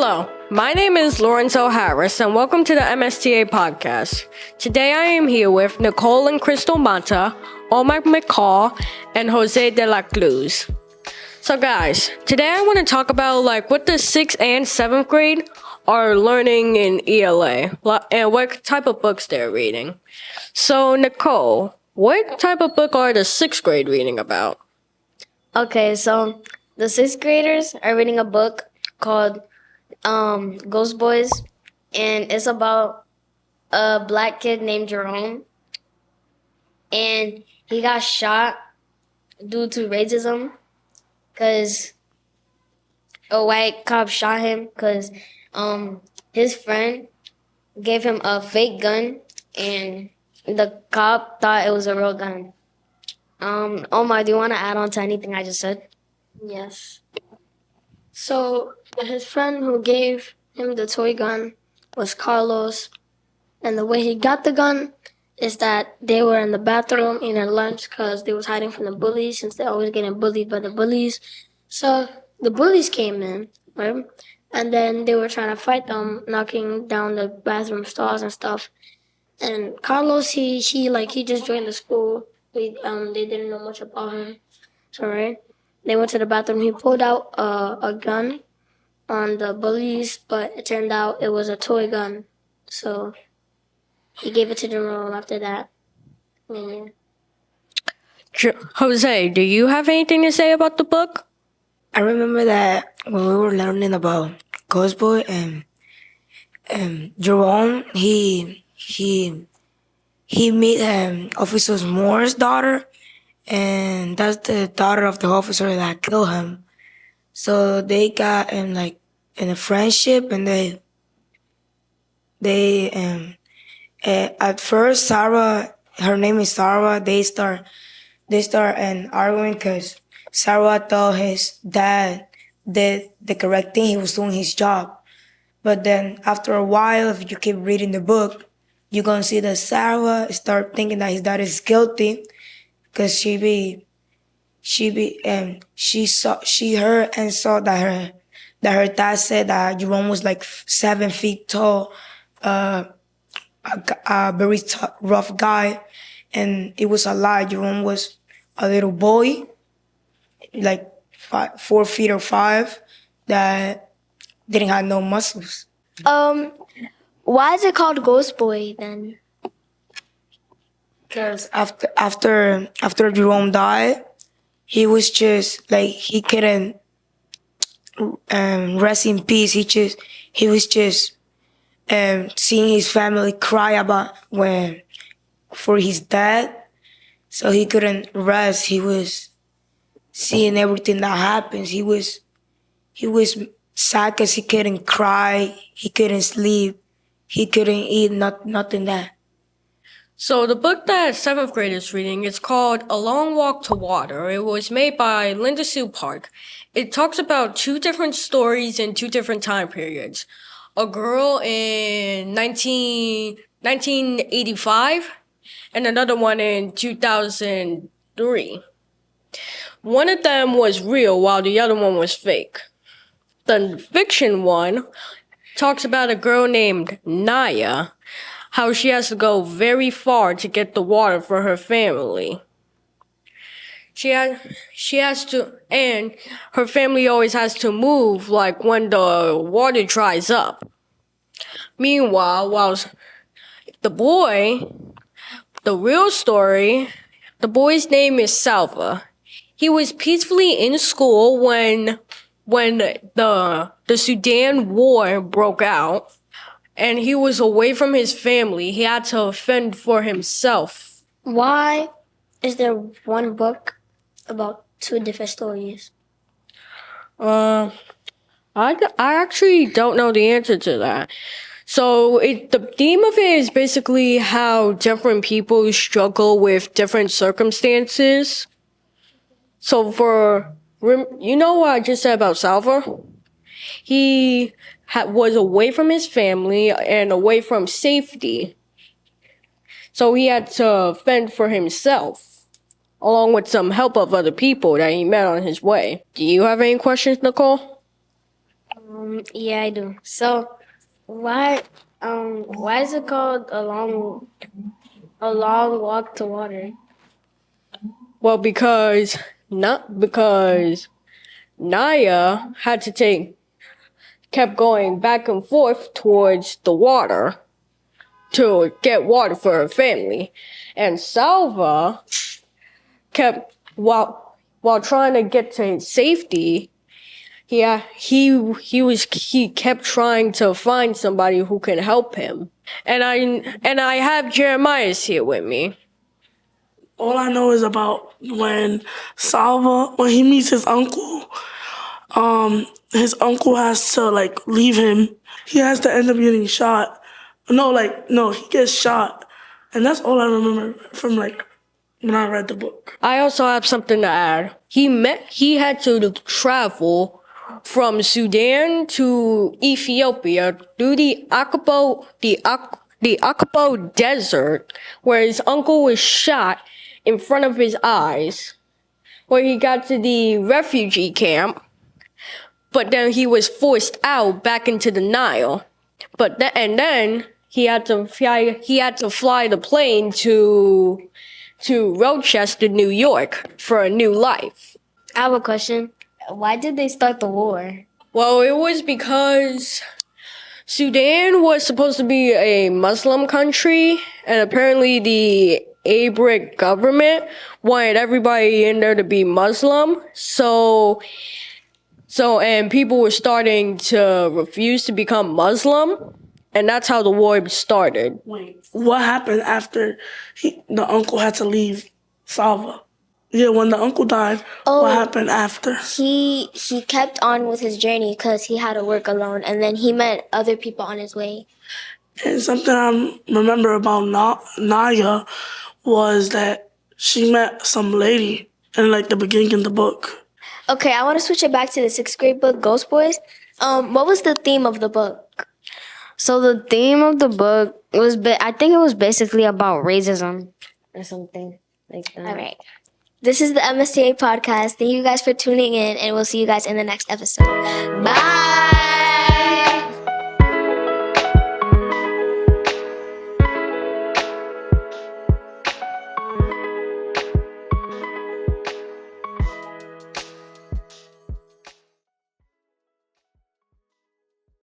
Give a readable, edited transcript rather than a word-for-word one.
Hello, my name is Lorenzo Harris, and welcome to the MSTA podcast. Today I am here with Nicole and Crystal Mata, Omar McCall, and Jose de la Cruz. So guys, today I want to talk about what the 6th and 7th grade are learning in ELA and what type of books they're reading. So Nicole, what type of book are the 6th grade reading about? Okay, so the 6th graders are reading a book called Ghost Boys, and it's about a black kid named Jerome, and he got shot due to racism because a white cop shot him because his friend gave him a fake gun, and the cop thought it was a real gun. Omar, do you want to add on to anything I just said? Yes. So his friend who gave him the toy gun was Carlos, and the way he got the gun is that they were in the bathroom eating lunch because they was hiding from the bullies since they're always getting bullied by the bullies. So the bullies came in, right? And then they were trying to fight them, knocking down the bathroom stalls and stuff. And Carlos, he just joined the school. They didn't know much about him. So right, they went to the bathroom. He pulled out a gun on the bullies, but it turned out it was a toy gun. So he gave it to Jerome after that. Yeah. Jose, do you have anything to say about the book? I remember that when we were learning about Ghost Boy and Jerome, he met Officer Moore's daughter, and that's the daughter of the officer that killed him. So they got in a friendship, and they at first Sarah, her name is Sarah. They start arguing because Sarah thought his dad did the correct thing. He was doing his job. But then after a while, if you keep reading the book, you're gonna see that Sarah start thinking that his dad is guilty because she heard and saw that her dad said that Jerome was 7 feet tall, a very rough guy, and it was a lie. Jerome was a little boy, 4 feet or 5, that didn't have no muscles. Why is it called Ghost Boy then? Because after Jerome died, he was just he couldn't rest in peace. He was just seeing his family cry for his dad, so he couldn't rest. He was seeing everything that happens. He was sad because he couldn't cry, he couldn't sleep, he couldn't eat, nothing that. So the book that 7th grade is reading is called A Long Walk to Water. It was made by Linda Sue Park. It talks about 2 different stories in 2 different time periods. A girl in 1985 and another one in 2003. One of them was real while the other one was fake. The fiction one talks about a girl named Naya, how she has to go very far to get the water for her family. She has to, and her family always has to move when the water dries up. Meanwhile, while the real story, the boy's name is Salva. He was peacefully in school when the Sudan war broke out, and he was away from his family. He had to fend for himself. Why is there one book about 2 different stories? I actually don't know the answer to that. So the theme of it is basically how different people struggle with different circumstances. So you know what I just said about Salva? He was away from his family and away from safety. So he had to fend for himself, along with some help of other people that he met on his way. Do you have any questions, Nicole? Yeah, I do. So, why is it called a long walk to water? Well, because not because Naya had to kept going back and forth towards the water to get water for her family, and Salva kept while trying to get to safety. He kept trying to find somebody who can help him, and I have Jeremiah's here with me. All I know is about when he meets his uncle has to like leave him. He has to end up getting shot. No, he gets shot. And that's all I remember from like when I read the book. I also have something to add. He had to travel from Sudan to Ethiopia through the Akapo Desert, where his uncle was shot in front of his eyes, where he got to the refugee camp, but then he was forced out back into the Nile. Then he had to fly the plane to Rochester, New York for a new life. I have a question. Why did they start the war? Well, it was because Sudan was supposed to be a Muslim country, and apparently the Arabic government wanted everybody in there to be Muslim. And people were starting to refuse to become Muslim, and that's how the war started. Wait, what happened after the uncle had to leave Salva? Yeah, when the uncle died, what happened after? He kept on with his journey because he had to work alone, and then he met other people on his way. And something I remember about Naya was that she met some lady in like the beginning of the book. Okay, I want to switch it back to the 6th grade book, Ghost Boys. What was the theme of the book? So the theme of the book I think it was basically about racism or something like that. All right. This is the MSTA podcast. Thank you guys for tuning in, and we'll see you guys in the next episode. Bye.